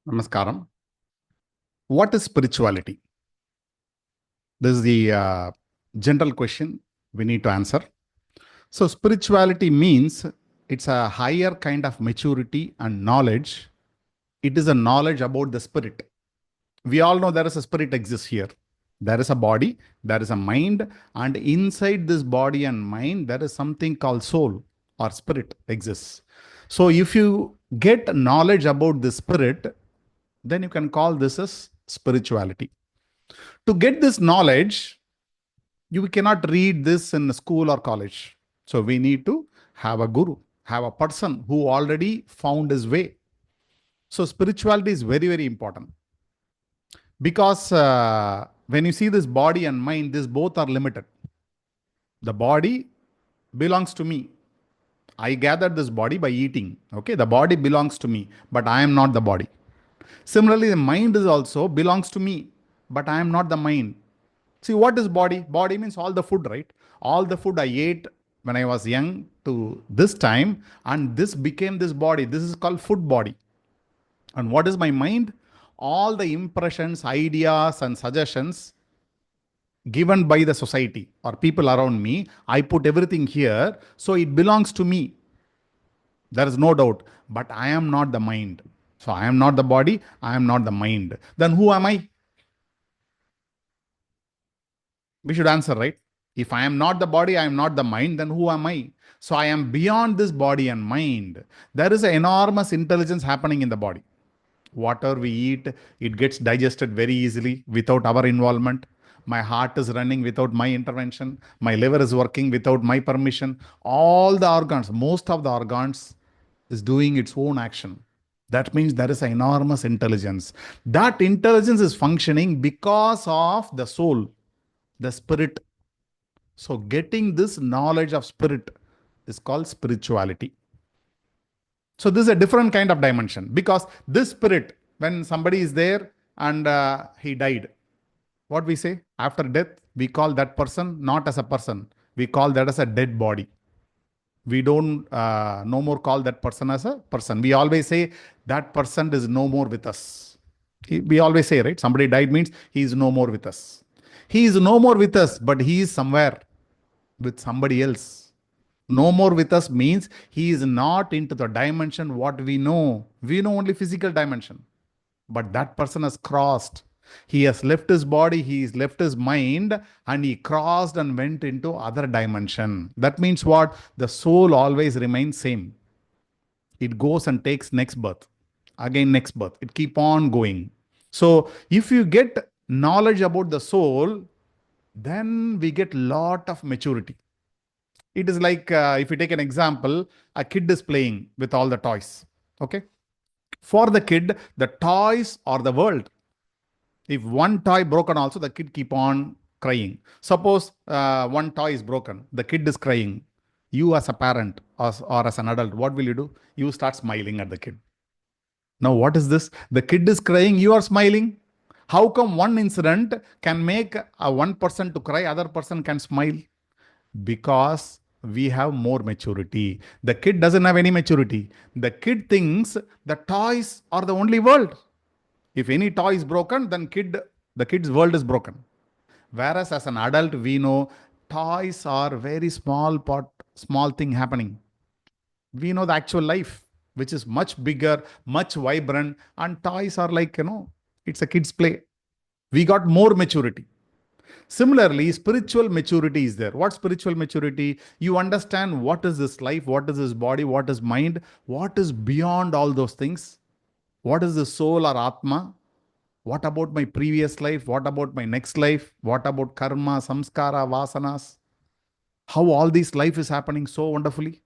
Namaskaram. What is spirituality? This is the general question we need to answer. So, spirituality means it's a higher kind of maturity and knowledge. It is a knowledge about the spirit. We all know there is a spirit exists here. There is a body, there is a mind, and inside this body and mind, there is something called soul or spirit exists. So, if you get knowledge about the spirit, then you can call this as spirituality. To get this knowledge, you cannot read this in school or college. So we need to have a guru, have a person who already found his way. So spirituality is very, very important because when you see this body and mind, these both are limited. The body belongs to me. I gathered this body by eating. Okay, the body belongs to me, but I am not the body. Similarly, the mind is also belongs to me, but I am not the mind. See, what is body? Body means all the food, right? All the food I ate when I was young to this time, and this became this body. This is called food body. And what is my mind? All the impressions, ideas, and suggestions given by the society or people around me. I put everything here, so it belongs to me. There is no doubt. But I am not the mind. So I am not the body, I am not the mind. Then who am I? We should answer, right? If I am not the body, I am not the mind, then who am I? So I am beyond this body and mind. There is an enormous intelligence happening in the body. Whatever we eat, it gets digested very easily without our involvement. My heart is running without my intervention. My liver is working without my permission. All the organs, most of the organs is doing its own action. That means there is an enormous intelligence. That intelligence is functioning because of the soul, the spirit. So getting this knowledge of spirit is called spirituality. So this is a different kind of dimension because this spirit, when somebody is there and he died, what we say after death, we call that person not as a person. We call that as a dead body. We don't no more call that person as a person. We always say that person is no more with us. We always say, right? Somebody died means he is no more with us. He is no more with us, but he is somewhere with somebody else. No more with us means he is not into the dimension what we know. We know only physical dimension. But that person has crossed. He has left his body, he has left his mind, and he crossed and went into other dimension. That means what? The soul always remains same. It goes and takes next birth. Again next birth. It keep on going. So if you get knowledge about the soul, then we get lot of maturity. It is like if you take an example, a kid is playing with all the toys. Okay. For the kid, the toys are the world. If one toy broken also, the kid keep on crying. Suppose one toy is broken, the kid is crying. You as a parent or as an adult, what will you do? You start smiling at the kid. Now what is this? The kid is crying, you are smiling. How come one incident can make a one person to cry, other person can smile? Because we have more maturity. The kid doesn't have any maturity. The kid thinks the toys are the only world. If any toy is broken, then the kid's world is broken. Whereas as an adult, we know toys are very small thing happening. We know the actual life, which is much bigger, much vibrant, and toys are like, it's a kid's play. We got more maturity. Similarly, spiritual maturity is there. What spiritual maturity? You understand what is this life, what is this body, what is mind, what is beyond all those things. What is the soul or Atma? What about my previous life? What about my next life? What about karma, samskara, vasanas? How all this life is happening so wonderfully.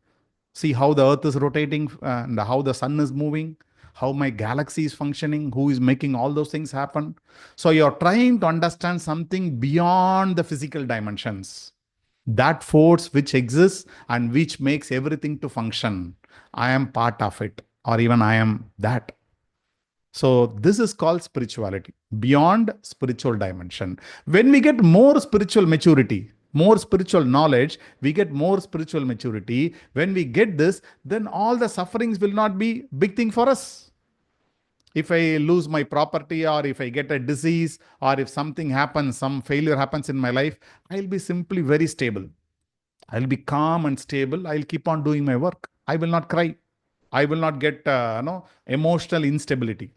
See how the earth is rotating and how the sun is moving, how my galaxy is functioning, who is making all those things happen. So you're trying to understand something beyond the physical dimensions. That force which exists and which makes everything to function. I am part of it, or even I am that. So this is called spirituality, beyond spiritual dimension. When we get more spiritual maturity, more spiritual knowledge, we get more spiritual maturity. When we get this, then all the sufferings will not be big thing for us. If I lose my property, or if I get a disease, or if something happens, some failure happens in my life, I'll be simply very stable. I'll be calm and stable. I'll keep on doing my work. I will not cry. I will not get emotional instability.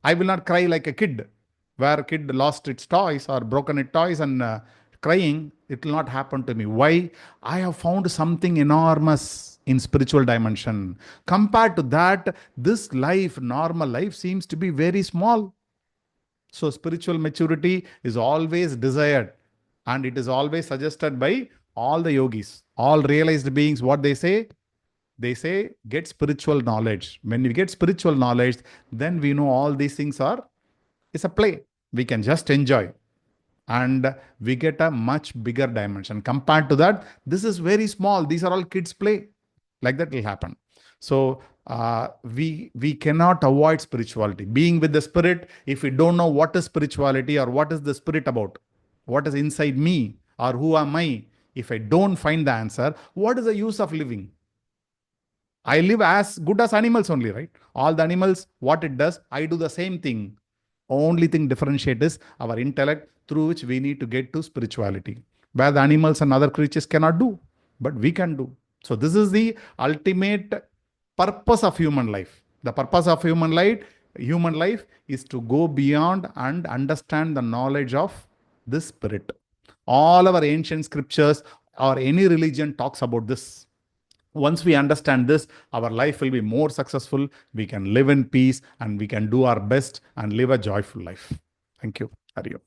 I will not cry like a kid, where a kid lost its toys or broken its toys and crying. It will not happen to me. Why? I have found something enormous in spiritual dimension. Compared to that, this life, normal life, seems to be very small. So spiritual maturity is always desired, and it is always suggested by all the yogis, all realized beings. What they say? They say, get spiritual knowledge. When we get spiritual knowledge, then we know all these things are, it's a play. We can just enjoy. And we get a much bigger dimension. Compared to that, this is very small. These are all kids' play. Like that will happen. So we cannot avoid spirituality. Being with the spirit, if we don't know what is spirituality or what is the spirit about, what is inside me or who am I, if I don't find the answer, what is the use of living? I live as good as animals only, right? All the animals, what it does, I do the same thing. Only thing differentiate is our intellect, through which we need to get to spirituality, where the animals and other creatures cannot do, but we can do. So this is the ultimate purpose of human life. The purpose of human life is to go beyond and understand the knowledge of this spirit. All our ancient scriptures or any religion talks about this. Once we understand this, our life will be more successful. We can live in peace and we can do our best and live a joyful life. Thank you. Hari Om.